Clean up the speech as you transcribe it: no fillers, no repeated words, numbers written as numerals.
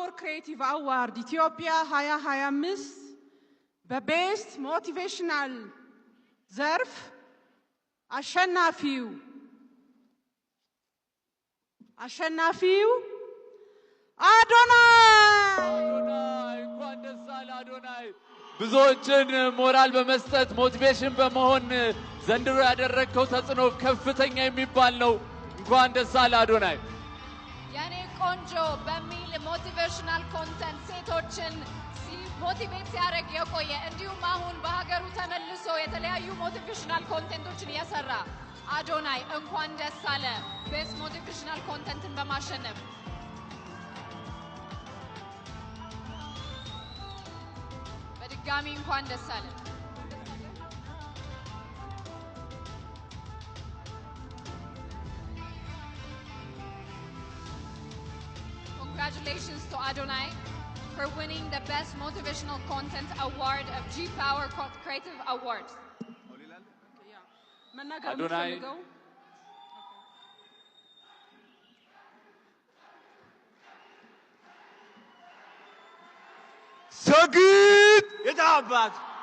Power Creative Award Ethiopia 2025 በቤስት ሞቲቬሽናል ዘርፍ አሸናፊው አዶናይ እንኳን ደስ አለ አዶናይ ብዙዎችን ሞራል በመስጠት ሞቲቬሽን በመሆን ዘንድሮ ያደረከው ተጽዕኖ ከፍተኛ የሚባል ነው እንኳን ደስ አለ አዶናይ ያኔ ቆንጆ በሚል ሞቲቬሽናል ኮንተንት ሴቶችን ሞቲቬት ሲያደርግ የቆየ እንዲሁም አሁን በሀገሩ ተመልሶ የተለያዩ ሞቲቬሽናል ኮንተንቶችን ያሰራ አዶናይ እንኳን ደስ አለ ቤስት ሞቲቬሽናል ኮንተንትን በማሸነፍ በድጋሚ እንኳን ደስ አለ Congratulations to Adonai for winning the Best Motivational Content Award of G-Power Creative Awards. Adonai. So good! It's our bad.